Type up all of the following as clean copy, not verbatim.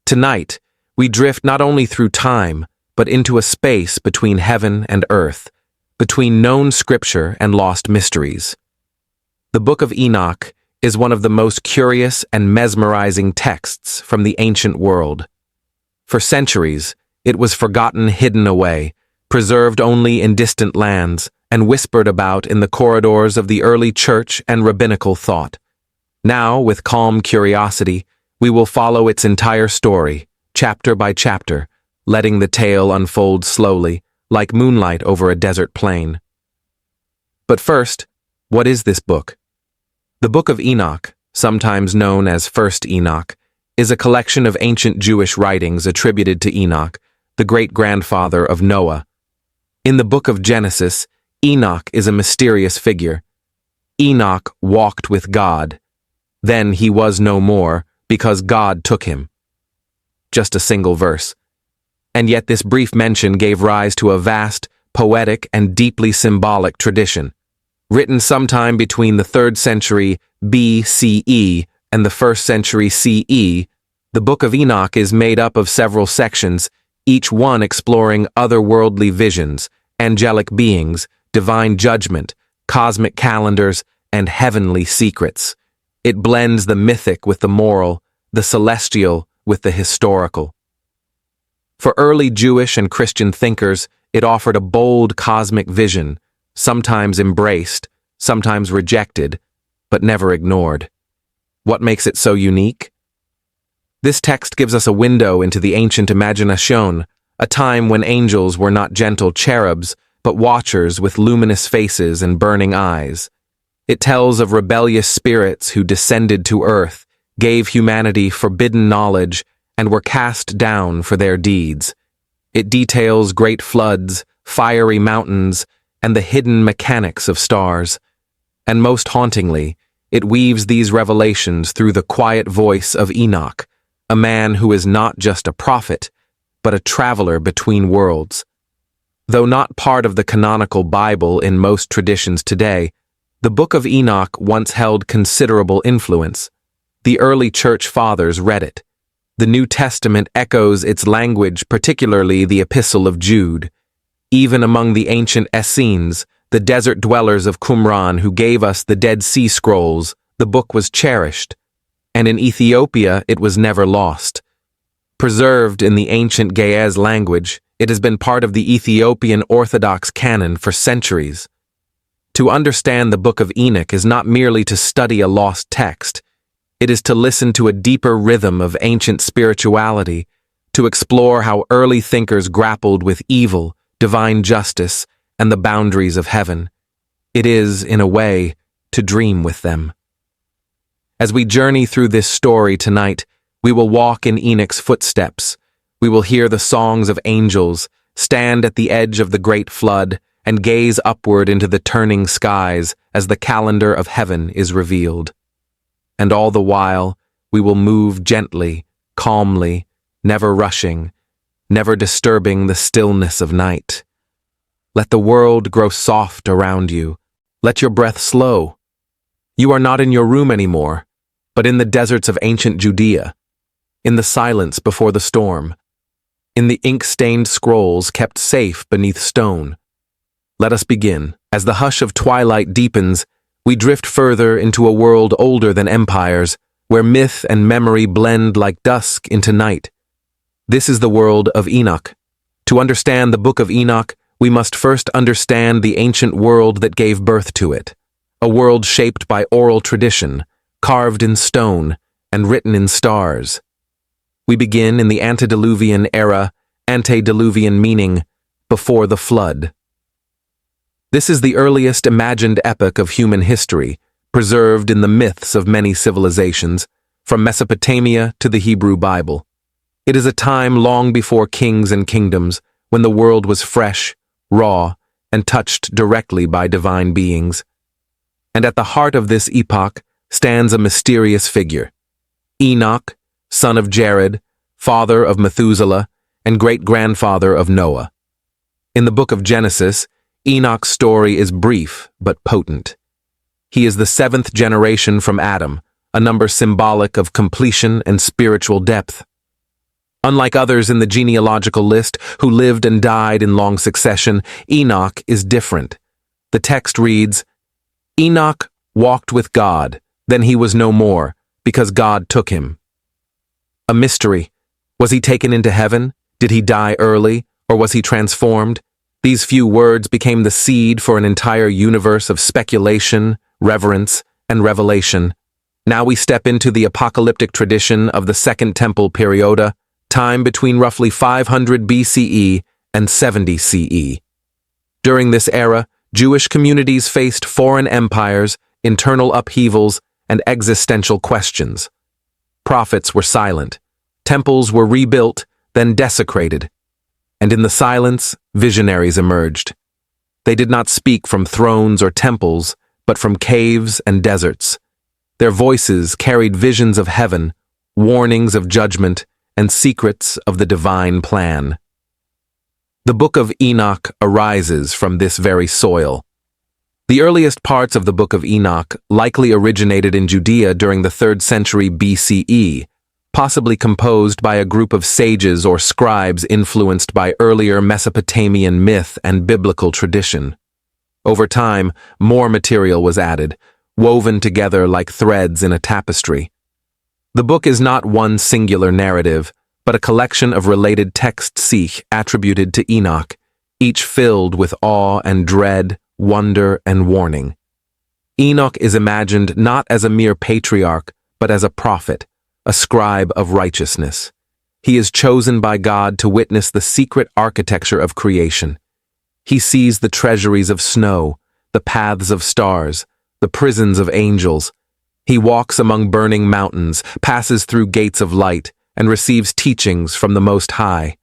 Tonight, we drift not only through time, but into a space between heaven and earth, between known scripture and lost mysteries. The Book of Enoch is one of the most curious and mesmerizing texts from the ancient world. For centuries, it was forgotten, hidden away, preserved only in distant lands, and whispered about in the corridors of the early church and rabbinical thought. Now, with calm curiosity, we will follow its entire story, chapter by chapter, letting the tale unfold slowly, like moonlight over a desert plain. But first, what is this book? The Book of Enoch, sometimes known as First Enoch, is a collection of ancient Jewish writings attributed to Enoch, the great-grandfather of Noah. In the book of Genesis, Enoch is a mysterious figure. Enoch walked with God. Then he was no more, because God took him. Just a single verse. And yet this brief mention gave rise to a vast, poetic, and deeply symbolic tradition. Written sometime between the 3rd century BCE and the 1st century CE, the Book of Enoch is made up of several sections, each one exploring otherworldly visions, angelic beings, divine judgment, cosmic calendars, and heavenly secrets. It blends the mythic with the moral, the celestial with the historical. For early Jewish and Christian thinkers, it offered a bold cosmic vision, sometimes embraced, sometimes rejected, but never ignored. What makes it so unique? This text gives us a window into the ancient imagination, a time when angels were not gentle cherubs, but watchers with luminous faces and burning eyes. It tells of rebellious spirits who descended to earth, gave humanity forbidden knowledge, and were cast down for their deeds. It details great floods, fiery mountains, and the hidden mechanics of stars. And most hauntingly, it weaves these revelations through the quiet voice of Enoch, a man who is not just a prophet, but a traveler between worlds. Though not part of the canonical Bible in most traditions today, the Book of Enoch once held considerable influence. The early church fathers read it. The New Testament echoes its language, particularly the Epistle of Jude. Even among the ancient Essenes, the desert dwellers of Qumran who gave us the Dead Sea Scrolls, the book was cherished, and in Ethiopia it was never lost. Preserved in the ancient Ge'ez language, it has been part of the Ethiopian Orthodox canon for centuries. To understand the Book of Enoch is not merely to study a lost text. It is to listen to a deeper rhythm of ancient spirituality, to explore how early thinkers grappled with evil, divine justice, and the boundaries of heaven. It is, in a way, to dream with them. As we journey through this story tonight, we will walk in Enoch's footsteps. We will hear the songs of angels, stand at the edge of the great flood, and gaze upward into the turning skies as the calendar of heaven is revealed. And all the while, we will move gently, calmly, never rushing, never disturbing the stillness of night. Let the world grow soft around you. Let your breath slow. You are not in your room anymore, but in the deserts of ancient Judea, in the silence before the storm, in the ink-stained scrolls kept safe beneath stone. Let us begin. As the hush of twilight deepens, we drift further into a world older than empires, where myth and memory blend like dusk into night. This is the world of Enoch. To understand the Book of Enoch, we must first understand the ancient world that gave birth to it, a world shaped by oral tradition, carved in stone, and written in stars. We begin in the antediluvian era, antediluvian meaning before the flood. This is the earliest imagined epoch of human history, preserved in the myths of many civilizations, from Mesopotamia to the Hebrew Bible. It is a time long before kings and kingdoms, when the world was fresh, raw, and touched directly by divine beings. And at the heart of this epoch stands a mysterious figure, Enoch, son of Jared, father of Methuselah, and great-grandfather of Noah. In the book of Genesis, Enoch's story is brief but potent. He is the 7th generation from Adam, a number symbolic of completion and spiritual depth. Unlike others in the genealogical list who lived and died in long succession, Enoch is different. The text reads, Enoch walked with God, then he was no more, because God took him. A mystery. Was he taken into heaven? Did he die early? Or was he transformed? These few words became the seed for an entire universe of speculation, reverence, and revelation. Now we step into the apocalyptic tradition of the Second Temple perioda, time between roughly 500 BCE and 70 CE. During this era, Jewish communities faced foreign empires, internal upheavals, and existential questions. Prophets were silent. Temples were rebuilt, then desecrated. And in the silence, visionaries emerged. They did not speak from thrones or temples, but from caves and deserts. Their voices carried visions of heaven, warnings of judgment, and secrets of the divine plan. The Book of Enoch arises from this very soil. The earliest parts of the Book of Enoch likely originated in Judea during the 3rd century BCE, possibly composed by a group of sages or scribes influenced by earlier Mesopotamian myth and biblical tradition. Over time, more material was added, woven together like threads in a tapestry. The book is not one singular narrative, but a collection of related texts attributed to Enoch, each filled with awe and dread, wonder and warning. Enoch is imagined not as a mere patriarch, but as a prophet, a scribe of righteousness. He is chosen by God to witness the secret architecture of creation. He sees the treasuries of snow, the paths of stars, the prisons of angels. He walks among burning mountains, passes through gates of light, and receives teachings from the Most High.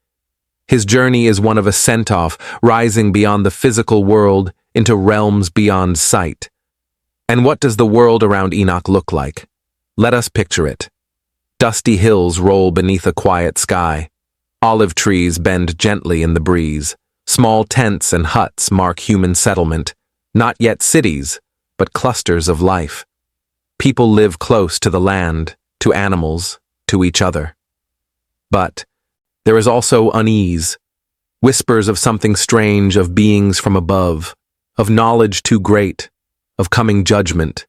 His journey is one of ascent-off, rising beyond the physical world into realms beyond sight. And what does the world around Enoch look like? Let us picture it. Dusty hills roll beneath a quiet sky. Olive trees bend gently in the breeze. Small tents and huts mark human settlement, not yet cities, but clusters of life. People live close to the land, to animals, to each other. But there is also unease, whispers of something strange, of beings from above, of knowledge too great, of coming judgment.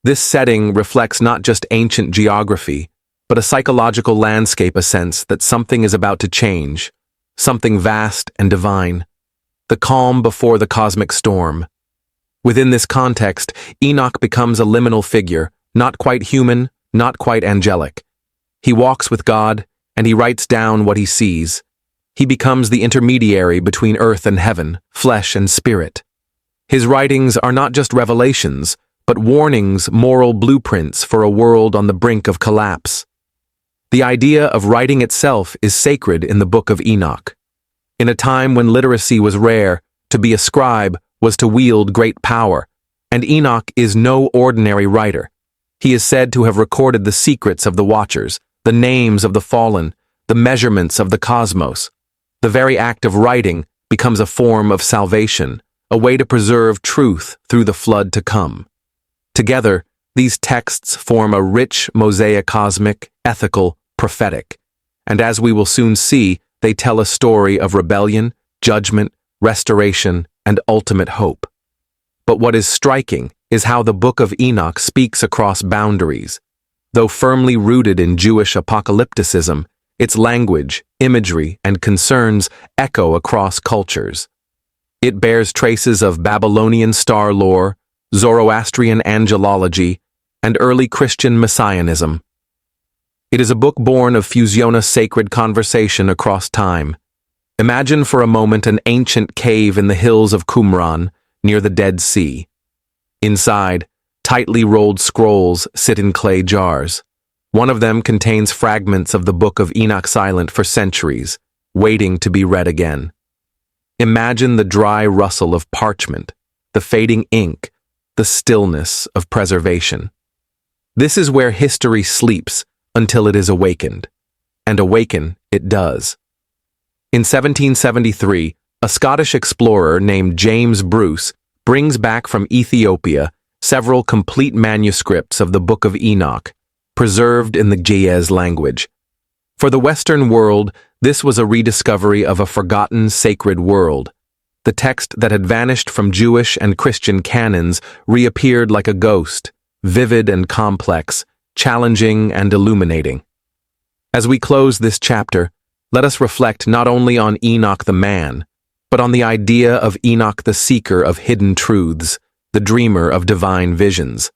This setting reflects not just ancient geography, but a psychological landscape, a sense that something is about to change, something vast and divine, the calm before the cosmic storm. Within this context, Enoch becomes a liminal figure, not quite human, not quite angelic. He walks with God, and he writes down what he sees. He becomes the intermediary between earth and heaven, flesh and spirit. His writings are not just revelations, but warnings, moral blueprints for a world on the brink of collapse. The idea of writing itself is sacred in the Book of Enoch. In a time when literacy was rare, to be a scribe was to wield great power, and Enoch is no ordinary writer. He is said to have recorded the secrets of the Watchers, the names of the fallen, the measurements of the cosmos. The very act of writing becomes a form of salvation, a way to preserve truth through the flood to come. Together, these texts form a rich mosaic, cosmic, ethical, prophetic, and as we will soon see, they tell a story of rebellion, judgment, restoration, and ultimate hope. But what is striking is how the Book of Enoch speaks across boundaries. Though firmly rooted in Jewish apocalypticism, its language, imagery, and concerns echo across cultures. It bears traces of Babylonian star lore, Zoroastrian angelology, and early Christian messianism. It is a book born of fusiona sacred conversation across time. Imagine for a moment an ancient cave in the hills of Qumran, near the Dead Sea. Inside, tightly rolled scrolls sit in clay jars. One of them contains fragments of the Book of Enoch, silent for centuries, waiting to be read again. Imagine the dry rustle of parchment, the fading ink, the stillness of preservation. This is where history sleeps until it is awakened. And awaken it does. In 1773, a Scottish explorer named James Bruce brings back from Ethiopia several complete manuscripts of the Book of Enoch, preserved in the Ge'ez language. For the Western world, this was a rediscovery of a forgotten sacred world. The text that had vanished from Jewish and Christian canons reappeared like a ghost, vivid and complex, challenging and illuminating. As we close this chapter, let us reflect not only on Enoch the man, but on the idea of Enoch the seeker of hidden truths, the dreamer of divine visions.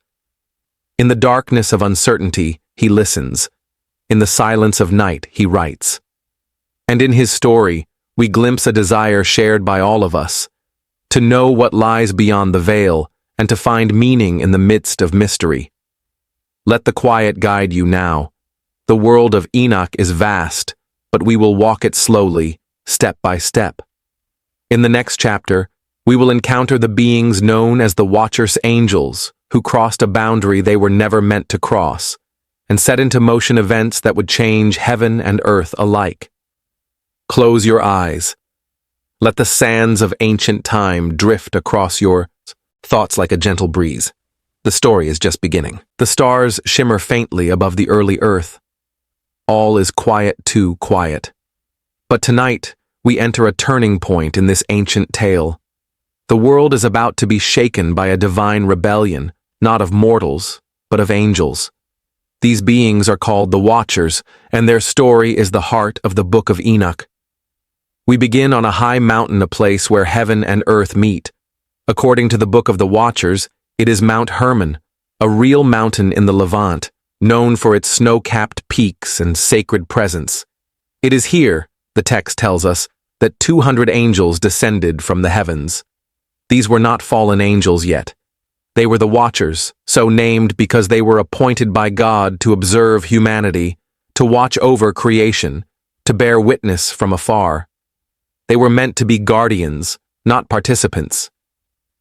In the darkness of uncertainty, he listens. In the silence of night, he writes. And in his story, we glimpse a desire shared by all of us, to know what lies beyond the veil and to find meaning in the midst of mystery. Let the quiet guide you now. The world of Enoch is vast, but we will walk it slowly, step by step. In the next chapter, we will encounter the beings known as the Watchers Angels, who crossed a boundary they were never meant to cross, and set into motion events that would change heaven and earth alike. Close your eyes. Let the sands of ancient time drift across your thoughts like a gentle breeze. The story is just beginning. The stars shimmer faintly above the early earth. All is quiet, too quiet. But tonight, we enter a turning point in this ancient tale. The world is about to be shaken by a divine rebellion, not of mortals, but of angels. These beings are called the Watchers, and their story is the heart of the Book of Enoch. We begin on a high mountain, a place where heaven and earth meet. According to the Book of the Watchers, it is Mount Hermon, a real mountain in the Levant, known for its snow-capped peaks and sacred presence. It is here, the text tells us, that 200 angels descended from the heavens. These were not fallen angels yet. They were the Watchers, so named because they were appointed by God to observe humanity, to watch over creation, to bear witness from afar. They were meant to be guardians, not participants.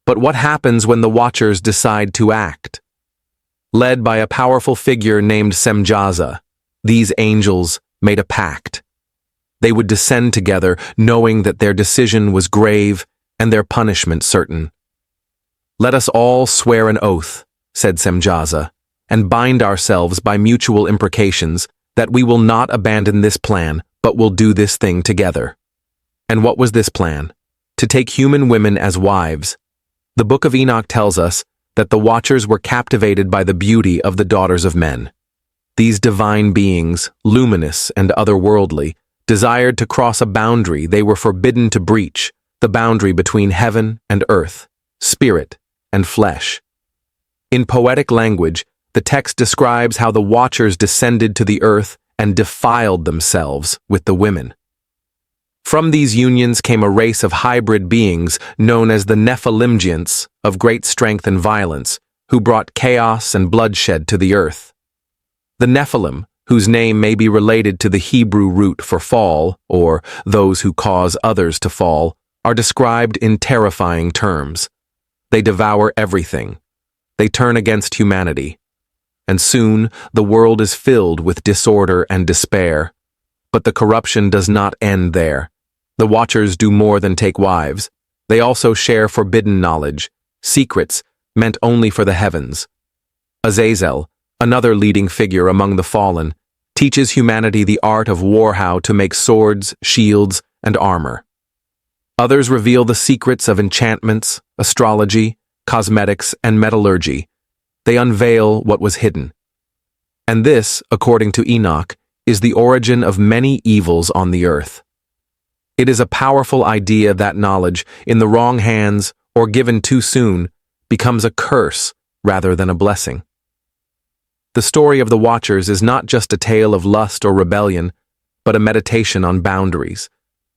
But what happens when the Watchers decide to act? Led by a powerful figure named Semjaza, these angels made a pact. They would descend together, knowing that their decision was grave and their punishment certain. "Let us all swear an oath," said Semjaza, "and bind ourselves by mutual imprecations that we will not abandon this plan, but will do this thing together." And what was this plan? To take human women as wives. The Book of Enoch tells us that the Watchers were captivated by the beauty of the daughters of men. These divine beings, luminous and otherworldly, desired to cross a boundary they were forbidden to breach, the boundary between heaven and earth, spirit and flesh. In poetic language, the text describes how the Watchers descended to the earth and defiled themselves with the women. From these unions came a race of hybrid beings known as the Nephilim, of great strength and violence, who brought chaos and bloodshed to the earth. The Nephilim, whose name may be related to the Hebrew root for fall, or those who cause others to fall, are described in terrifying terms. They devour everything. They turn against humanity. And soon the world is filled with disorder and despair. But the corruption does not end there. The Watchers do more than take wives. They also share forbidden knowledge, secrets meant only for the heavens. Azazel, another leading figure among the fallen, teaches humanity the art of war, how to make swords, shields, and armor. Others reveal the secrets of enchantments, astrology, cosmetics, and metallurgy. They unveil what was hidden. And this, according to Enoch, is the origin of many evils on the earth. It is a powerful idea that knowledge, in the wrong hands or given too soon, becomes a curse rather than a blessing. The story of the Watchers is not just a tale of lust or rebellion, but a meditation on boundaries,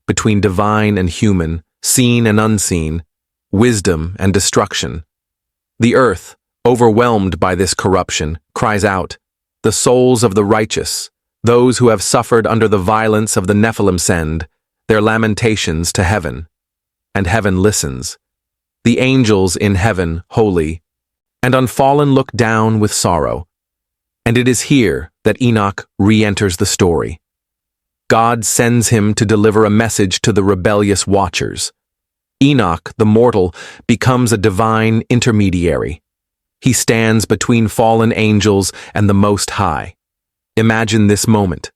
between divine and human, seen and unseen, wisdom and destruction. The earth, overwhelmed by this corruption, cries out, "The souls of the righteous, those who have suffered under the violence of the Nephilim, send their lamentations to heaven." And heaven listens. The angels in heaven, holy, and unfallen, look down with sorrow. And it is here that Enoch re-enters the story. God sends him to deliver a message to the rebellious Watchers. Enoch, the mortal, becomes a divine intermediary. He stands between fallen angels and the Most High. Imagine this moment.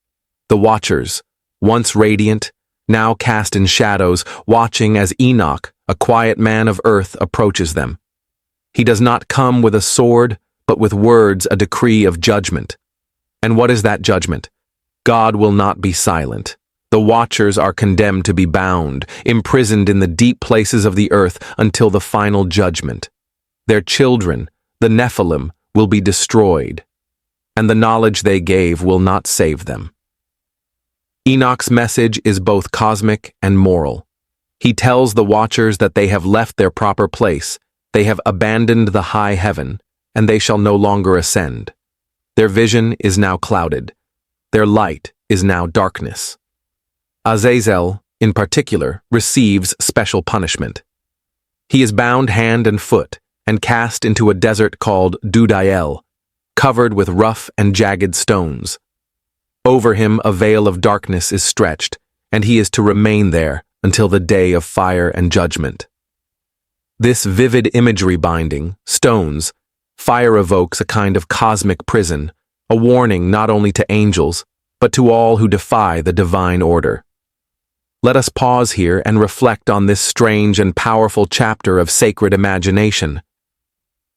The Watchers, once radiant, now cast in shadows, watching as Enoch, a quiet man of earth, approaches them. He does not come with a sword, but with words, a decree of judgment. And what is that judgment? God will not be silent. The Watchers are condemned to be bound, imprisoned in the deep places of the earth until the final judgment. Their children, the Nephilim, will be destroyed, and the knowledge they gave will not save them. Enoch's message is both cosmic and moral. He tells the Watchers that they have left their proper place, they have abandoned the high heaven, and they shall no longer ascend. Their vision is now clouded. Their light is now darkness. Azazel, in particular, receives special punishment. He is bound hand and foot and cast into a desert called Dudael, covered with rough and jagged stones. Over him a veil of darkness is stretched, and he is to remain there until the day of fire and judgment. This vivid imagery binding, stones, fire evokes a kind of cosmic prison, a warning not only to angels, but to all who defy the divine order. Let us pause here and reflect on this strange and powerful chapter of sacred imagination.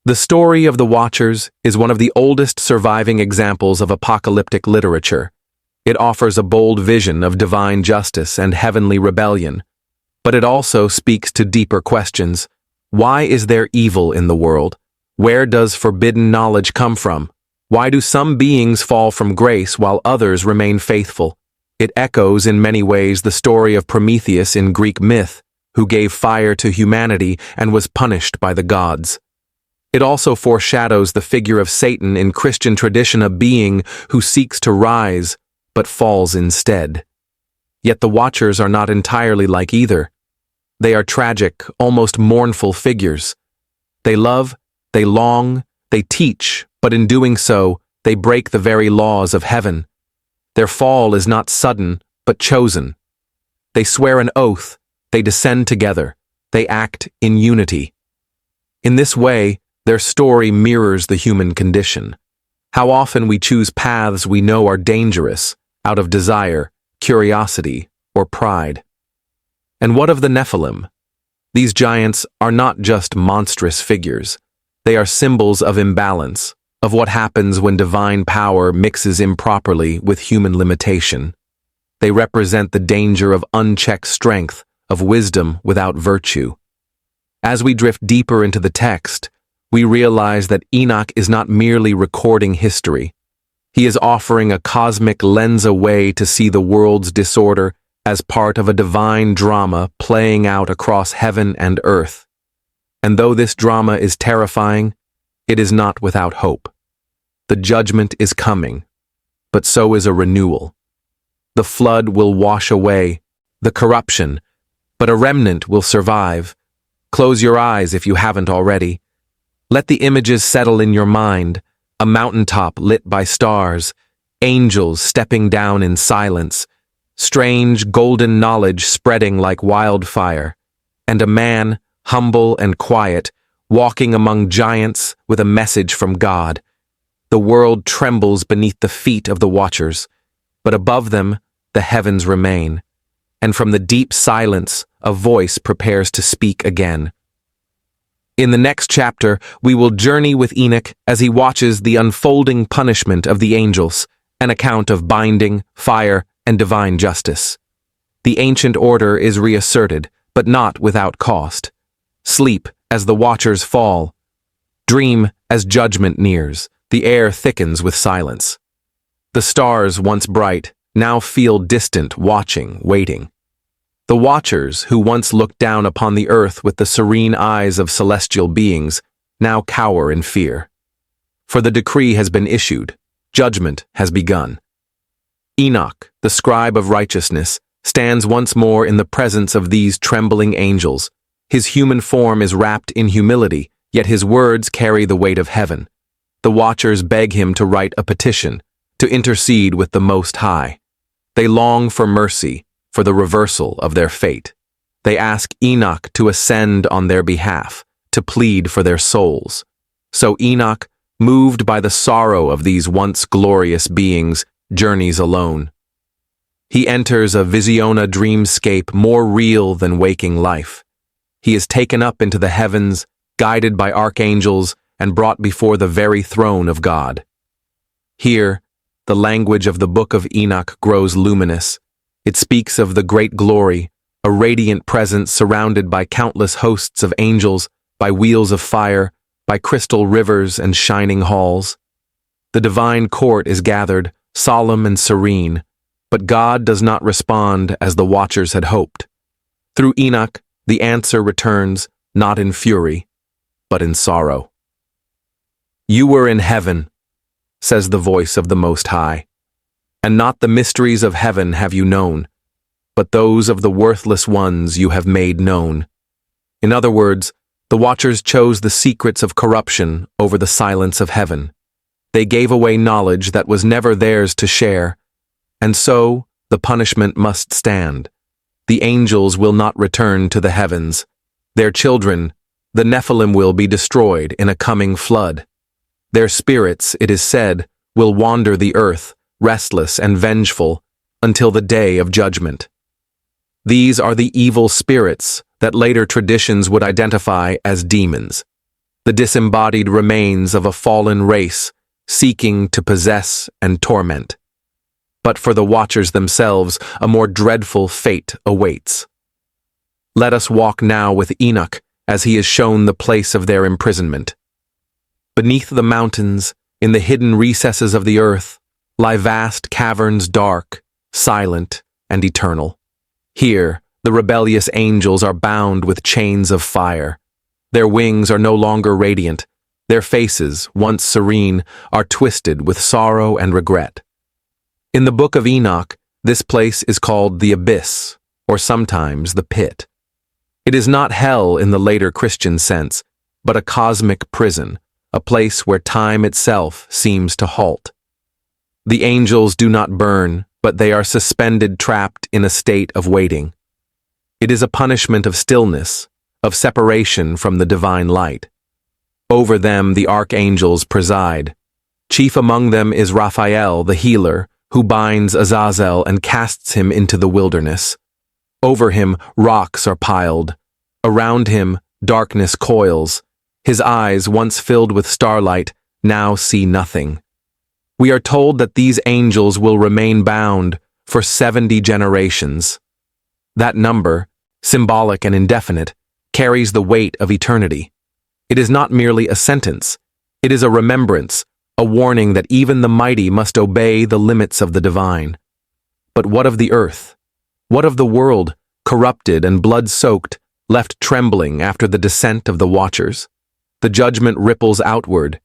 The story of the Watchers is one of the oldest surviving examples of apocalyptic literature. It offers a bold vision of divine justice and heavenly rebellion, but it also speaks to deeper questions. Why is there evil in the world? Where does forbidden knowledge come from? Why do some beings fall from grace while others remain faithful? It echoes in many ways the story of Prometheus in Greek myth, who gave fire to humanity and was punished by the gods. It also foreshadows the figure of Satan in Christian tradition, a being who seeks to rise, but falls instead. Yet the Watchers are not entirely like either. They are tragic, almost mournful figures. They love, they long, they teach, but in doing so, they break the very laws of heaven. Their fall is not sudden, but chosen. They swear an oath, they descend together, they act in unity. In this way, their story mirrors the human condition. How often we choose paths we know are dangerous, out of desire, curiosity, or pride. And what of the Nephilim? These giants are not just monstrous figures. They are symbols of imbalance, of what happens when divine power mixes improperly with human limitation. They represent the danger of unchecked strength, of wisdom without virtue. As we drift deeper into the text, we realize that Enoch is not merely recording history. He is offering a cosmic lens, a way to see the world's disorder as part of a divine drama playing out across heaven and earth. And though this drama is terrifying, it is not without hope. The judgment is coming, but so is a renewal. The flood will wash away the corruption, but a remnant will survive. Close your eyes if you haven't already. Let the images settle in your mind, a mountaintop lit by stars, angels stepping down in silence, strange golden knowledge spreading like wildfire, and a man, humble and quiet, walking among giants with a message from God. The world trembles beneath the feet of the Watchers, but above them the heavens remain, and from the deep silence a voice prepares to speak again. In the next chapter, we will journey with Enoch as he watches the unfolding punishment of the angels, an account of binding, fire, and divine justice. The ancient order is reasserted, but not without cost. Sleep as the Watchers fall. Dream as judgment nears. The air thickens with silence. The stars, once bright, now feel distant, watching, waiting. The Watchers, who once looked down upon the earth with the serene eyes of celestial beings, now cower in fear. For the decree has been issued, judgment has begun. Enoch, the scribe of righteousness, stands once more in the presence of these trembling angels. His human form is wrapped in humility, yet his words carry the weight of heaven. The Watchers beg him to write a petition, to intercede with the Most High. They long for mercy, for the reversal of their fate. They ask Enoch to ascend on their behalf, to plead for their souls. So Enoch, moved by the sorrow of these once glorious beings, journeys alone. He enters a visiona dreamscape more real than waking life. He is taken up into the heavens, guided by archangels, and brought before the very throne of God. Here, the language of the Book of Enoch grows luminous. It speaks of the great glory, a radiant presence surrounded by countless hosts of angels, by wheels of fire, by crystal rivers and shining halls. The divine court is gathered, solemn and serene, but God does not respond as the watchers had hoped. Through Enoch, the answer returns, not in fury, but in sorrow. "You were in heaven," says the voice of the Most High, "and not the mysteries of heaven have you known, but those of the worthless ones you have made known." In other words, the watchers chose the secrets of corruption over the silence of heaven. They gave away knowledge that was never theirs to share, and so the punishment must stand. The angels will not return to the heavens. Their children, the Nephilim, will be destroyed in a coming flood. Their spirits, it is said, will wander the earth, restless and vengeful, until the day of judgment. These are the evil spirits that later traditions would identify as demons, the disembodied remains of a fallen race seeking to possess and torment. But for the watchers themselves, a more dreadful fate awaits. Let us walk now with Enoch as he is shown the place of their imprisonment. Beneath the mountains, in the hidden recesses of the earth, lie vast caverns dark, silent, and eternal. Here, the rebellious angels are bound with chains of fire. Their wings are no longer radiant. Their faces, once serene, are twisted with sorrow and regret. In the Book of Enoch, this place is called the abyss, or sometimes the pit. It is not hell in the later Christian sense, but a cosmic prison, a place where time itself seems to halt. The angels do not burn, but they are suspended, trapped in a state of waiting. It is a punishment of stillness, of separation from the divine light. Over them the archangels preside. Chief among them is Raphael, the healer, who binds Azazel and casts him into the wilderness. Over him rocks are piled. Around him darkness coils. His eyes, once filled with starlight, now see nothing. We are told that these angels will remain bound for 70 generations. That number, symbolic and indefinite, carries the weight of eternity. It is not merely a sentence. It is a remembrance, a warning that even the mighty must obey the limits of the divine. But what of the earth? What of the world, corrupted and blood-soaked, left trembling after the descent of the watchers? The judgment ripples outward.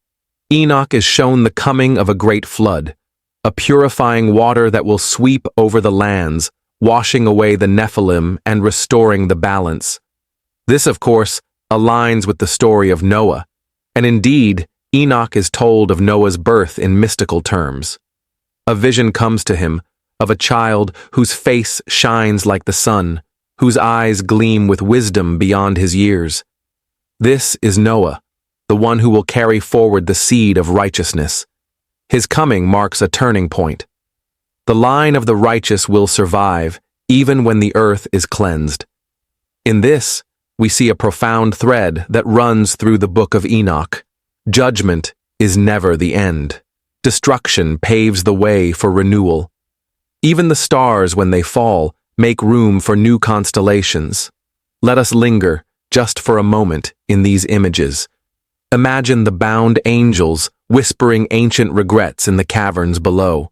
Enoch is shown the coming of a great flood, a purifying water that will sweep over the lands, washing away the Nephilim and restoring the balance. This, of course, aligns with the story of Noah, and indeed, Enoch is told of Noah's birth in mystical terms. A vision comes to him of a child whose face shines like the sun, whose eyes gleam with wisdom beyond his years. This is Noah, the one who will carry forward the seed of righteousness. His coming marks a turning point. The line of the righteous will survive, even when the earth is cleansed. In this, we see a profound thread that runs through the Book of Enoch. Judgment is never the end. Destruction paves the way for renewal. Even the stars, when they fall, make room for new constellations. Let us linger, just for a moment, in these images. Imagine the bound angels whispering ancient regrets in the caverns below.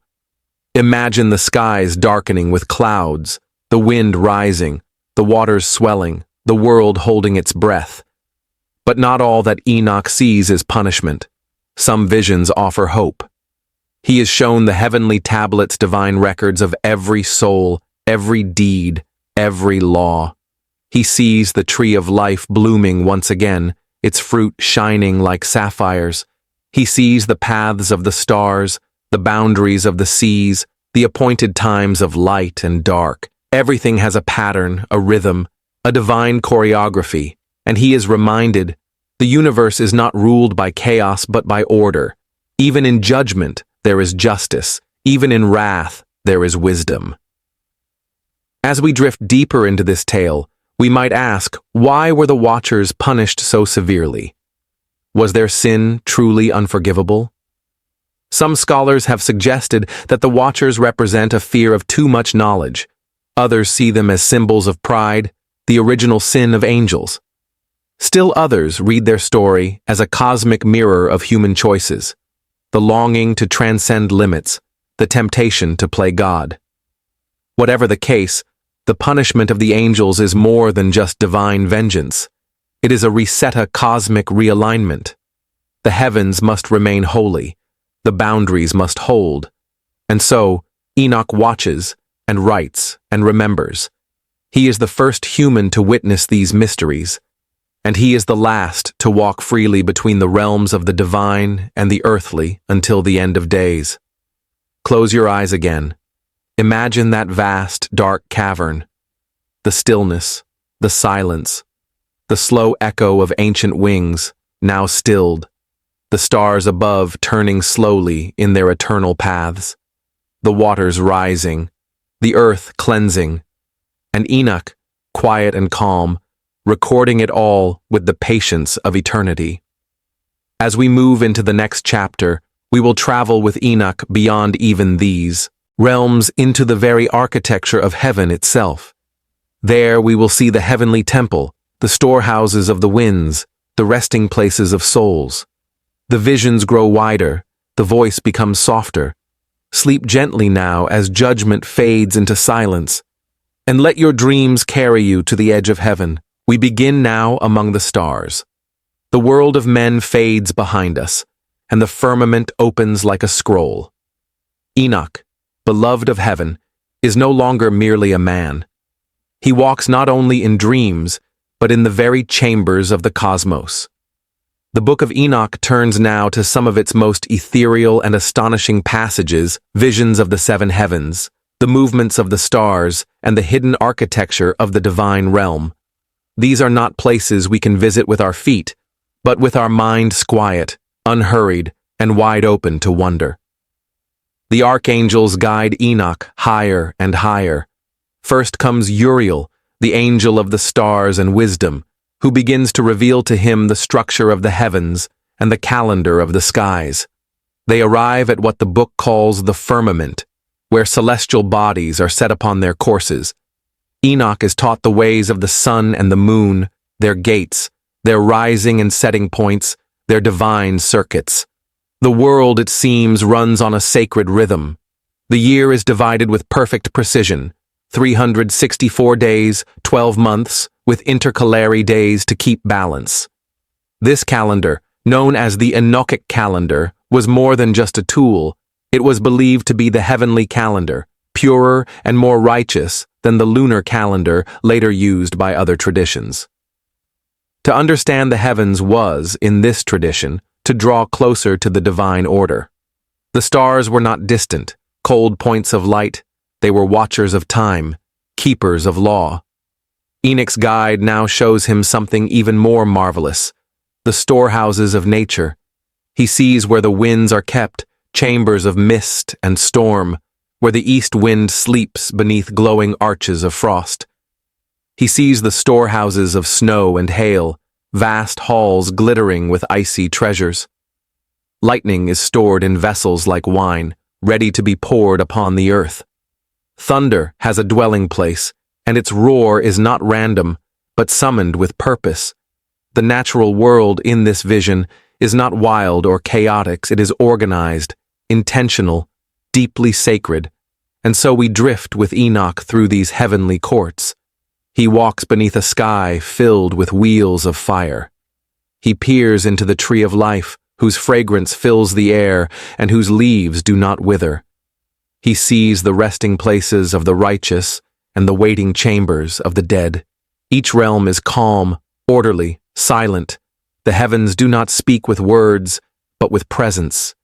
Imagine the skies darkening with clouds, the wind rising, the waters swelling, the world holding its breath. But not all that Enoch sees is punishment. Some visions offer hope. He is shown the heavenly tablets' divine records of every soul, every deed, every law. He sees the tree of life blooming once again, its fruit shining like sapphires. He sees the paths of the stars, the boundaries of the seas, the appointed times of light and dark. Everything has a pattern, a rhythm, a divine choreography, and he is reminded the universe is not ruled by chaos but by order. Even in judgment, there is justice. Even in wrath, there is wisdom. As we drift deeper into this tale, we might ask, why were the Watchers punished so severely? Was their sin truly unforgivable? Some scholars have suggested that the Watchers represent a fear of too much knowledge. Others see them as symbols of pride, the original sin of angels. Still others read their story as a cosmic mirror of human choices, the longing to transcend limits, the temptation to play God. Whatever the case, the punishment of the angels is more than just divine vengeance. It is a cosmic realignment. The heavens must remain holy, the boundaries must hold. And so, Enoch watches and writes and remembers. He is the first human to witness these mysteries, and he is the last to walk freely between the realms of the divine and the earthly until the end of days. Close your eyes again. Imagine that vast, dark cavern. The stillness, the silence, the slow echo of ancient wings, now stilled. The stars above turning slowly in their eternal paths. The waters rising, the earth cleansing, and Enoch, quiet and calm, recording it all with the patience of eternity. As we move into the next chapter, we will travel with Enoch beyond even these realms into the very architecture of heaven itself. There we will see the heavenly temple, the storehouses of the winds, the resting places of souls. The visions grow wider, the voice becomes softer. Sleep gently now as judgment fades into silence, and let your dreams carry you to the edge of heaven. We begin now among the stars. The world of men fades behind us, and the firmament opens like a scroll. Enoch, beloved of heaven, is no longer merely a man. He walks not only in dreams, but in the very chambers of the cosmos. The Book of Enoch turns now to some of its most ethereal and astonishing passages, visions of the seven heavens, the movements of the stars, and the hidden architecture of the divine realm. These are not places we can visit with our feet, but with our minds quiet, unhurried, and wide open to wonder. The archangels guide Enoch higher and higher. First comes Uriel, the angel of the stars and wisdom, who begins to reveal to him the structure of the heavens and the calendar of the skies. They arrive at what the book calls the firmament, where celestial bodies are set upon their courses. Enoch is taught the ways of the sun and the moon, their gates, their rising and setting points, their divine circuits. The world, it seems, runs on a sacred rhythm. The year is divided with perfect precision, 364 days, 12 months, with intercalary days to keep balance. This calendar, known as the Enochic calendar, was more than just a tool. It was believed to be the heavenly calendar, purer and more righteous than the lunar calendar later used by other traditions. To understand the heavens was, in this tradition, to draw closer to the divine order. The stars were not distant, cold points of light. They were watchers of time, keepers of law. Enoch's guide now shows him something even more marvelous, the storehouses of nature. He sees where the winds are kept, chambers of mist and storm, where the east wind sleeps beneath glowing arches of frost. He sees the storehouses of snow and hail, vast halls glittering with icy treasures. Lightning is stored in vessels like wine, ready to be poured upon the earth. Thunder has a dwelling place, and its roar is not random, but summoned with purpose. The natural world in this vision is not wild or chaotic, it is organized, intentional, deeply sacred, and so we drift with Enoch through these heavenly courts. He walks beneath a sky filled with wheels of fire. He peers into the tree of life, whose fragrance fills the air and whose leaves do not wither. He sees the resting places of the righteous and the waiting chambers of the dead. Each realm is calm, orderly, silent. The heavens do not speak with words, but with presence.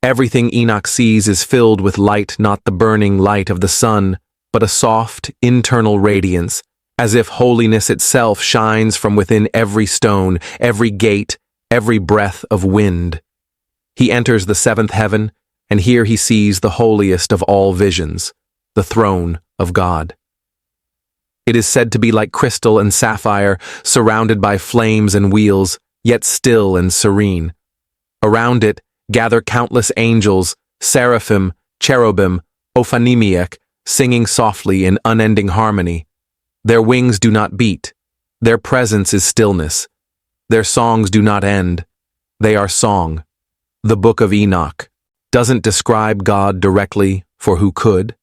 Everything Enoch sees is filled with light, not the burning light of the sun, but a soft, internal radiance, as if holiness itself shines from within every stone, every gate, every breath of wind. He enters the seventh heaven, and here he sees the holiest of all visions, the throne of God. It is said to be like crystal and sapphire, surrounded by flames and wheels, yet still and serene. Around it gather countless angels, seraphim, cherubim, ophanimiac, singing softly in unending harmony. Their wings do not beat. Their presence is stillness. Their songs do not end. They are song. The Book of Enoch doesn't describe God directly, for who could?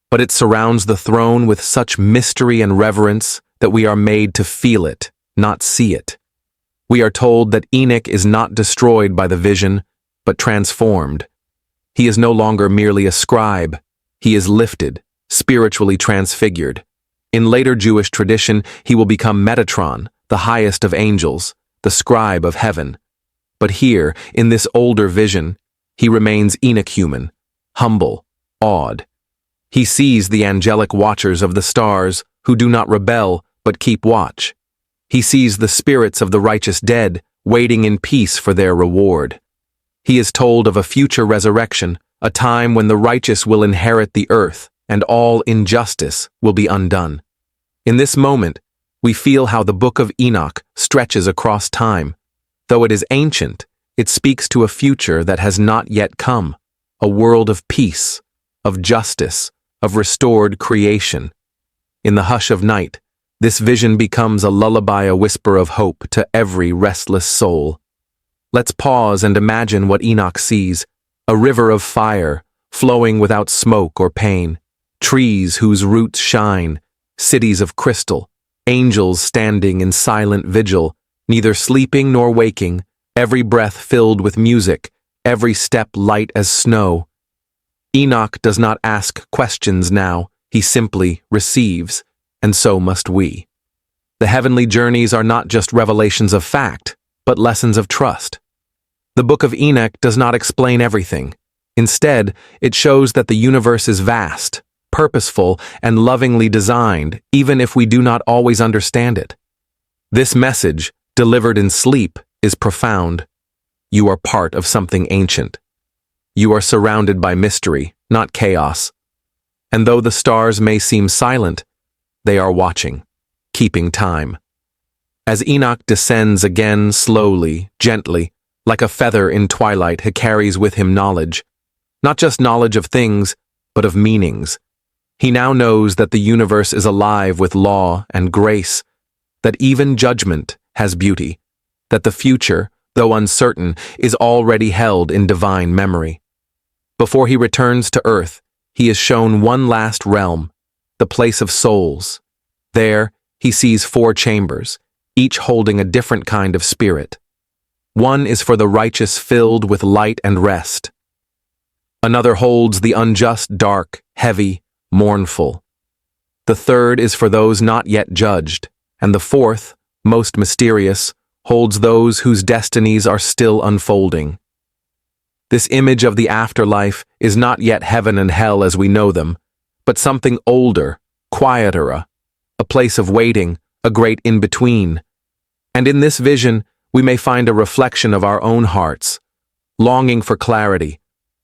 But it surrounds the throne with such mystery and reverence that we are made to feel it, not see it. We are told that Enoch is not destroyed by the vision, but transformed. He is no longer merely a scribe. He is lifted, spiritually transfigured. In later Jewish tradition, he will become Metatron, the highest of angels, the scribe of heaven. But here, in this older vision, he remains Enoch-human, humble, awed. He sees the angelic watchers of the stars who do not rebel but keep watch. He sees the spirits of the righteous dead waiting in peace for their reward. He is told of a future resurrection, a time when the righteous will inherit the earth and all injustice will be undone. In this moment, we feel how the Book of Enoch stretches across time. Though it is ancient, it speaks to a future that has not yet come, a world of peace, of justice, of restored creation. In the hush of night, this vision becomes a lullaby, a whisper of hope to every restless soul. Let's pause and imagine what Enoch sees: a river of fire, flowing without smoke or pain, trees whose roots shine, cities of crystal, angels standing in silent vigil, neither sleeping nor waking, every breath filled with music, every step light as snow. Enoch does not ask questions now, he simply receives, and so must we. The heavenly journeys are not just revelations of fact, but lessons of trust. The Book of Enoch does not explain everything. Instead, it shows that the universe is vast, purposeful, and lovingly designed, even if we do not always understand it. This message, delivered in sleep, is profound. You are part of something ancient. You are surrounded by mystery, not chaos. And though the stars may seem silent, they are watching, keeping time. As Enoch descends again slowly, gently, like a feather in twilight, he carries with him knowledge. Not just knowledge of things, but of meanings. He now knows that the universe is alive with law and grace, that even judgment has beauty, that the future, though uncertain, is already held in divine memory. Before he returns to earth, he is shown one last realm, the place of souls. There, he sees 4 chambers, each holding a different kind of spirit. One is for the righteous, filled with light and rest. Another holds the unjust, dark, heavy, mournful. The third is for those not yet judged, and the fourth, most mysterious, holds those whose destinies are still unfolding. This image of the afterlife is not yet heaven and hell as we know them, but something older, quieter, a place of waiting, a great in-between. And in this vision, we may find a reflection of our own hearts, longing for clarity,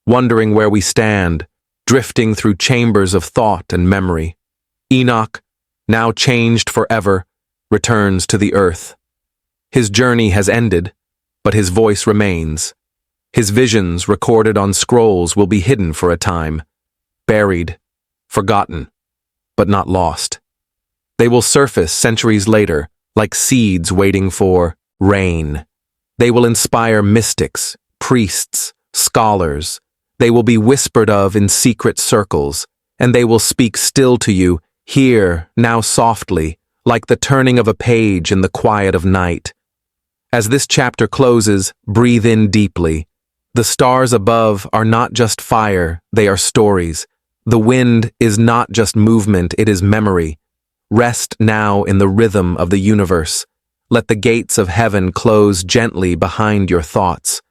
wondering where we stand, drifting through chambers of thought and memory. Enoch, now changed forever, returns to the earth. His journey has ended, but his voice remains. His visions, recorded on scrolls, will be hidden for a time, buried, forgotten, but not lost. They will surface centuries later, like seeds waiting for rain. They will inspire mystics, priests, scholars. They will be whispered of in secret circles, and they will speak still to you, here, now softly, like the turning of a page in the quiet of night. As this chapter closes, breathe in deeply. The stars above are not just fire, they are stories. The wind is not just movement, it is memory. Rest now in the rhythm of the universe. Let the gates of heaven close gently behind your thoughts.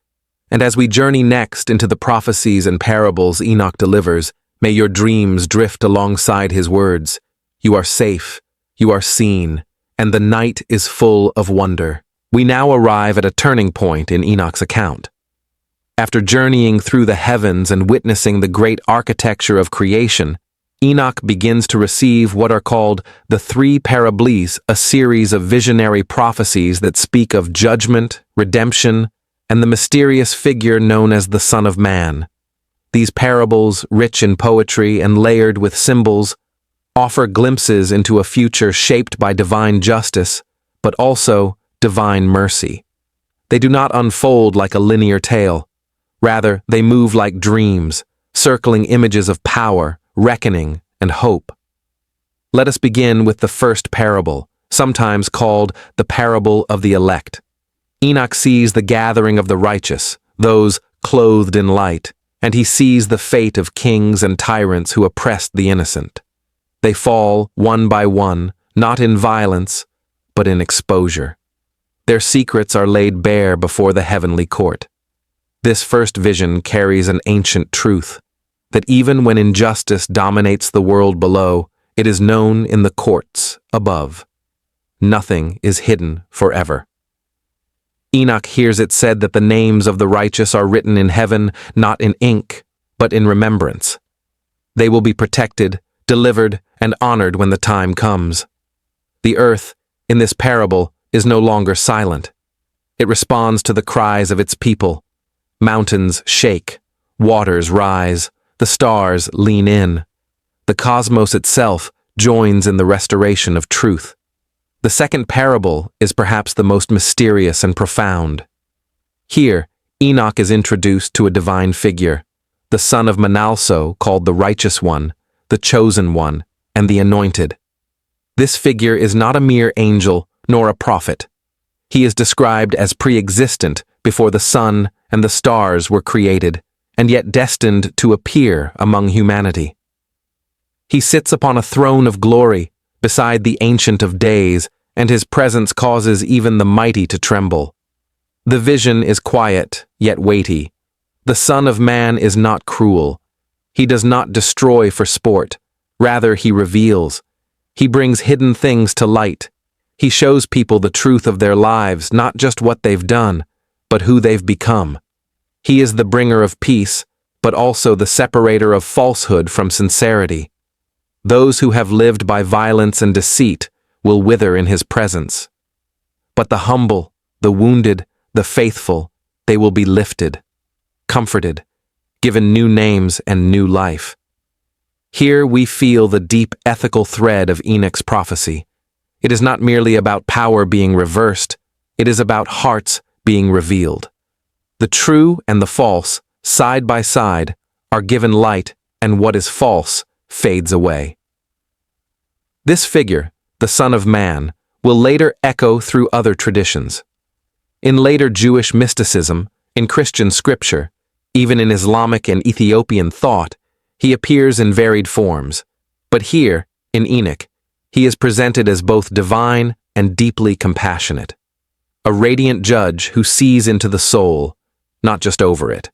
And as we journey next into the prophecies and parables Enoch delivers, may your dreams drift alongside his words. You are safe, you are seen, and the night is full of wonder. We now arrive at a turning point in Enoch's account. After journeying through the heavens and witnessing the great architecture of creation, Enoch begins to receive what are called the three parables, a series of visionary prophecies that speak of judgment, redemption, and the mysterious figure known as the Son of Man. These parables, rich in poetry and layered with symbols, offer glimpses into a future shaped by divine justice, but also divine mercy. They do not unfold like a linear tale. Rather, they move like dreams, circling images of power, reckoning, and hope. Let us begin with the first parable, sometimes called the parable of the elect. Enoch sees the gathering of the righteous, those clothed in light, and he sees the fate of kings and tyrants who oppressed the innocent. They fall one by one, not in violence, but in exposure. Their secrets are laid bare before the heavenly court. This first vision carries an ancient truth, that even when injustice dominates the world below, it is known in the courts above. Nothing is hidden forever. Enoch hears it said that the names of the righteous are written in heaven, not in ink, but in remembrance. They will be protected, delivered, and honored when the time comes. The earth, in this parable, is no longer silent. It responds to the cries of its people. Mountains shake, waters rise, the stars lean in. The cosmos itself joins in the restoration of truth. The second parable is perhaps the most mysterious and profound. Here, Enoch is introduced to a divine figure, the son of Manalso, called the Righteous One, the Chosen One, and the Anointed. This figure is not a mere angel nor a prophet. He is described as pre-existent before the sun and the stars were created, and yet destined to appear among humanity. He sits upon a throne of glory beside the Ancient of Days, and his presence causes even the mighty to tremble. The vision is quiet, yet weighty. The Son of Man is not cruel. He does not destroy for sport. Rather, he reveals. He brings hidden things to light. He shows people the truth of their lives, not just what they've done, but who they've become. He is the bringer of peace, but also the separator of falsehood from sincerity. Those who have lived by violence and deceit will wither in his presence. But the humble, the wounded, the faithful, they will be lifted, comforted, given new names and new life. Here we feel the deep ethical thread of Enoch's prophecy. It is not merely about power being reversed, it is about hearts being revealed. The true and the false, side by side, are given light, and what is false fades away. This figure, the Son of Man, will later echo through other traditions. In later Jewish mysticism, in Christian scripture, even in Islamic and Ethiopian thought, he appears in varied forms. But here, in Enoch, he is presented as both divine and deeply compassionate. A radiant judge who sees into the soul, not just over it.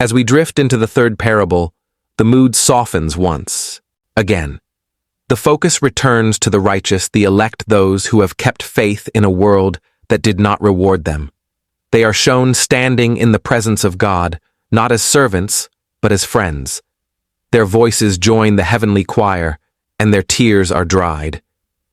As we drift into the third parable, the mood softens once again. The focus returns to the righteous, the elect, those who have kept faith in a world that did not reward them. They are shown standing in the presence of God, not as servants, but as friends. Their voices join the heavenly choir, and their tears are dried.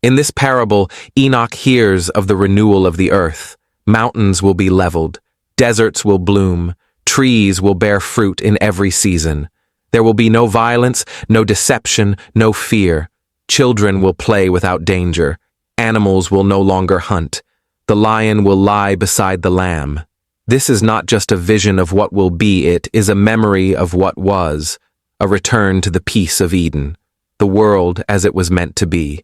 In this parable, Enoch hears of the renewal of the earth. Mountains will be leveled, deserts will bloom, trees will bear fruit in every season. There will be no violence, no deception, no fear. Children will play without danger. Animals will no longer hunt. The lion will lie beside the lamb. This is not just a vision of what will be, it is a memory of what was, a return to the peace of Eden, the world as it was meant to be.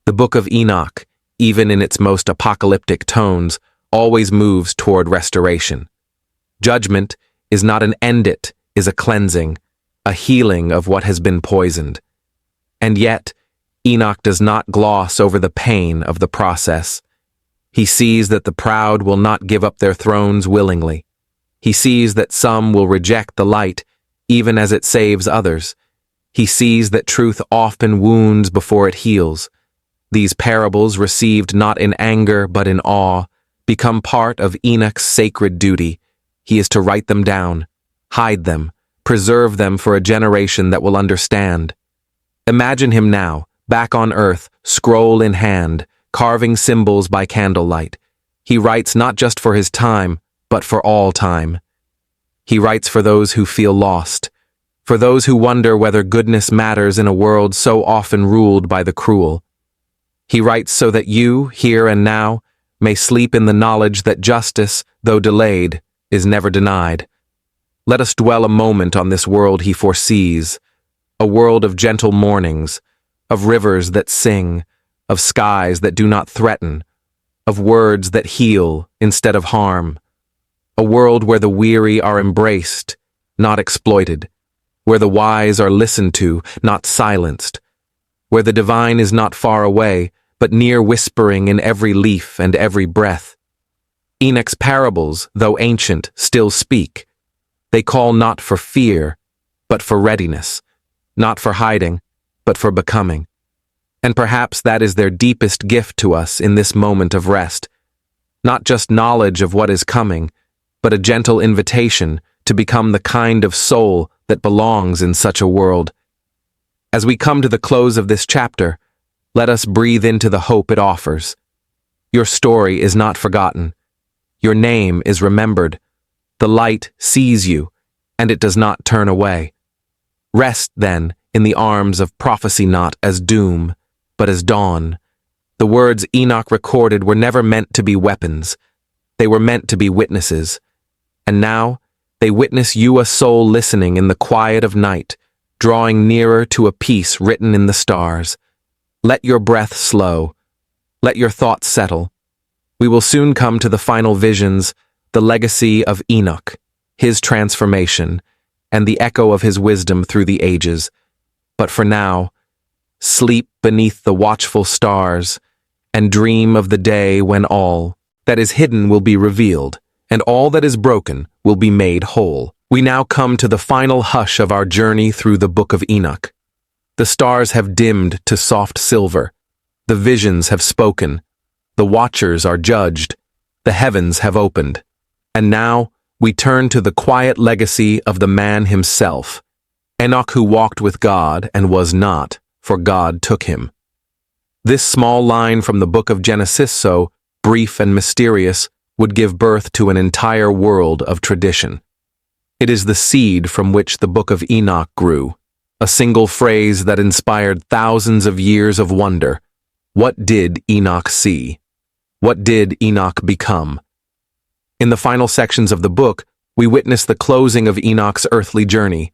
The Book of Enoch, even in its most apocalyptic tones, always moves toward restoration. Judgment is not an end, it is a cleansing, a healing of what has been poisoned. And yet, Enoch does not gloss over the pain of the process. He sees that the proud will not give up their thrones willingly. He sees that some will reject the light, even as it saves others. He sees that truth often wounds before it heals. These parables, received not in anger but in awe, become part of Enoch's sacred duty. He is to write them down, hide them, preserve them for a generation that will understand. Imagine him now, back on earth, scroll in hand, carving symbols by candlelight. He writes not just for his time, but for all time. He writes for those who feel lost, for those who wonder whether goodness matters in a world so often ruled by the cruel. He writes so that you, here and now, may sleep in the knowledge that justice, though delayed, is never denied. Let us dwell a moment on this world he foresees, a world of gentle mornings, of rivers that sing, of skies that do not threaten, of words that heal instead of harm, a world where the weary are embraced, not exploited, where the wise are listened to, not silenced, where the divine is not far away, but near whispering in every leaf and every breath. Enoch's parables, though ancient, still speak. They call not for fear, but for readiness, not for hiding, but for becoming. And perhaps that is their deepest gift to us in this moment of rest. Not just knowledge of what is coming, but a gentle invitation to become the kind of soul that belongs in such a world. As we come to the close of this chapter, let us breathe into the hope it offers. Your story is not forgotten. Your name is remembered. The light sees you, and it does not turn away. Rest, then, in the arms of prophecy not as doom, but as dawn. The words Enoch recorded were never meant to be weapons. They were meant to be witnesses. And now, they witness you, a soul listening in the quiet of night, drawing nearer to a peace written in the stars. Let your breath slow. Let your thoughts settle. We will soon come to the final visions, the legacy of Enoch, his transformation, and the echo of his wisdom through the ages. But for now, sleep beneath the watchful stars, and dream of the day when all that is hidden will be revealed, and all that is broken will be made whole. We now come to the final hush of our journey through the Book of Enoch. The stars have dimmed to soft silver. The visions have spoken. The watchers are judged. The heavens have opened. And now we turn to the quiet legacy of the man himself, Enoch, who walked with God and was not, for God took him. This small line from the book of Genesis, so brief and mysterious, would give birth to an entire world of tradition. It is the seed from which the Book of Enoch grew, a single phrase that inspired thousands of years of wonder. What did Enoch see? What did Enoch become? In the final sections of the book, we witness the closing of Enoch's earthly journey.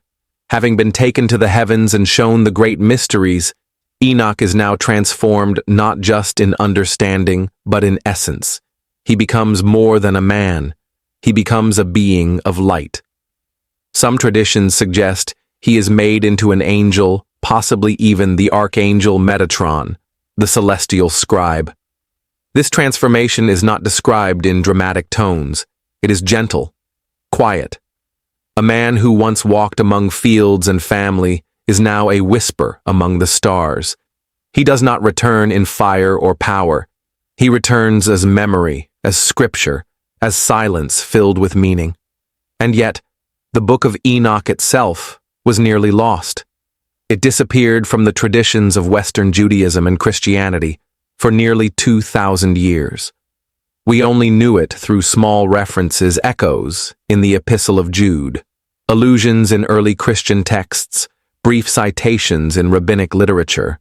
Having been taken to the heavens and shown the great mysteries, Enoch is now transformed not just in understanding, but in essence. He becomes more than a man. He becomes a being of light. Some traditions suggest he is made into an angel, possibly even the archangel Metatron, the celestial scribe. This transformation is not described in dramatic tones. It is gentle, quiet. A man who once walked among fields and family is now a whisper among the stars. He does not return in fire or power. He returns as memory, as scripture, as silence filled with meaning. And yet, the Book of Enoch itself was nearly lost. It disappeared from the traditions of Western Judaism and Christianity for nearly 2,000 years. We only knew it through small references, echoes, in the Epistle of Jude, allusions in early Christian texts, brief citations in rabbinic literature.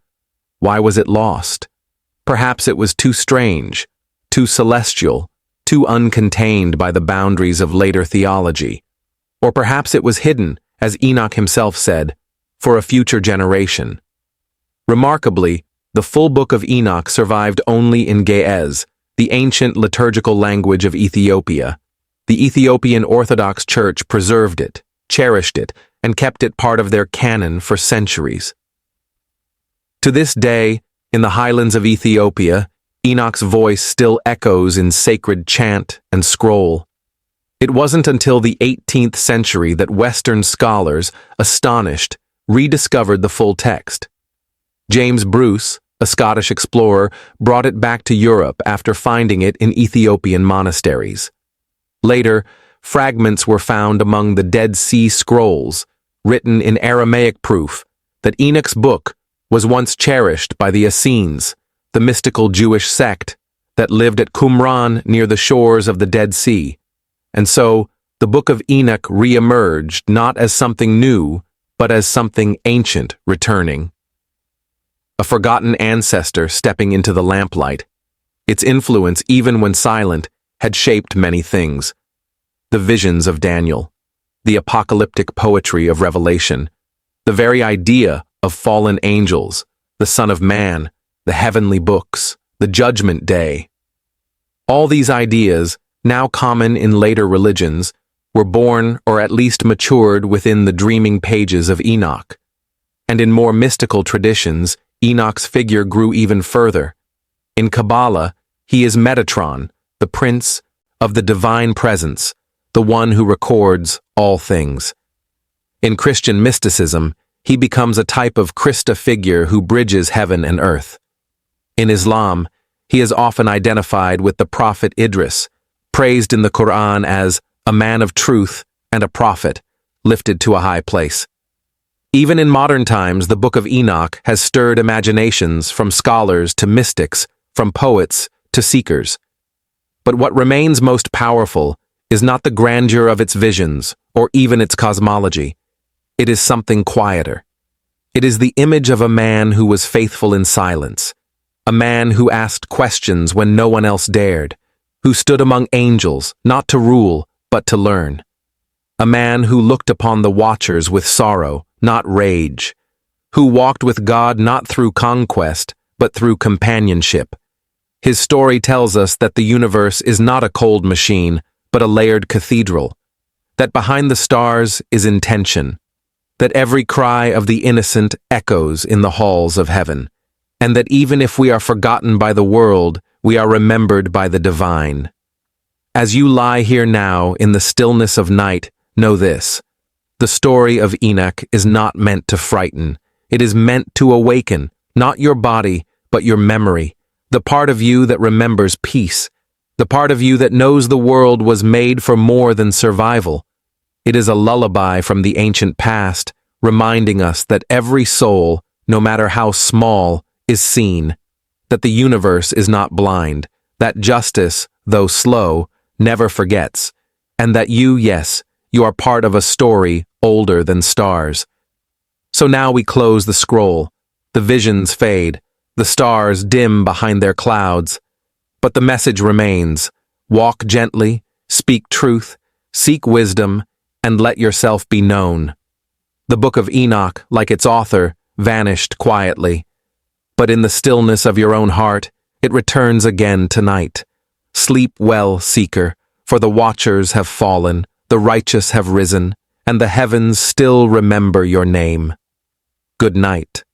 Why was it lost? Perhaps it was too strange, too celestial, too uncontained by the boundaries of later theology. Or perhaps it was hidden, as Enoch himself said, for a future generation. Remarkably, the full Book of Enoch survived only in Ge'ez, the ancient liturgical language of Ethiopia. The Ethiopian Orthodox Church preserved it, cherished it, and kept it part of their canon for centuries. To this day, in the highlands of Ethiopia, Enoch's voice still echoes in sacred chant and scroll. It wasn't until the 18th century that Western scholars, astonished, rediscovered the full text. James Bruce, a Scottish explorer, brought it back to Europe after finding it in Ethiopian monasteries. Later, fragments were found among the Dead Sea Scrolls, written in Aramaic proof that Enoch's book was once cherished by the Essenes, the mystical Jewish sect that lived at Qumran near the shores of the Dead Sea. And so, the Book of Enoch re-emerged not as something new, but as something ancient returning. A forgotten ancestor stepping into the lamplight. Its influence, even when silent, had shaped many things. The visions of Daniel, the apocalyptic poetry of Revelation, the very idea of fallen angels, the Son of Man, the heavenly books, the Judgment Day. All these ideas, now common in later religions, were born or at least matured within the dreaming pages of Enoch. And in more mystical traditions, Enoch's figure grew even further. In Kabbalah, he is Metatron, the prince of the divine presence, the one who records all things. In Christian mysticism, he becomes a type of Christa figure who bridges heaven and earth. In Islam, he is often identified with the prophet Idris, praised in the Quran as a man of truth and a prophet, lifted to a high place. Even in modern times, the Book of Enoch has stirred imaginations from scholars to mystics, from poets to seekers. But what remains most powerful is not the grandeur of its visions or even its cosmology. It is something quieter. It is the image of a man who was faithful in silence, a man who asked questions when no one else dared, who stood among angels, not to rule, but to learn. A man who looked upon the watchers with sorrow, not rage, who walked with God not through conquest, but through companionship. His story tells us that the universe is not a cold machine, but a layered cathedral, that behind the stars is intention, that every cry of the innocent echoes in the halls of heaven, and that even if we are forgotten by the world, we are remembered by the divine. As you lie here now in the stillness of night, know this: the story of Enoch is not meant to frighten. It is meant to awaken, not your body, but your memory, the part of you that remembers peace, the part of you that knows the world was made for more than survival. It is a lullaby from the ancient past, reminding us that every soul, no matter how small, is seen, that the universe is not blind, that justice, though slow, never forgets, and that you, yes, you are part of a story older than stars. So now we close the scroll, the visions fade, the stars dim behind their clouds, but the message remains: walk gently, speak truth, seek wisdom, and let yourself be known. The Book of Enoch, like its author, vanished quietly, but in the stillness of your own heart, it returns again tonight. Sleep well, seeker, for the watchers have fallen, the righteous have risen, and the heavens still remember your name. Good night.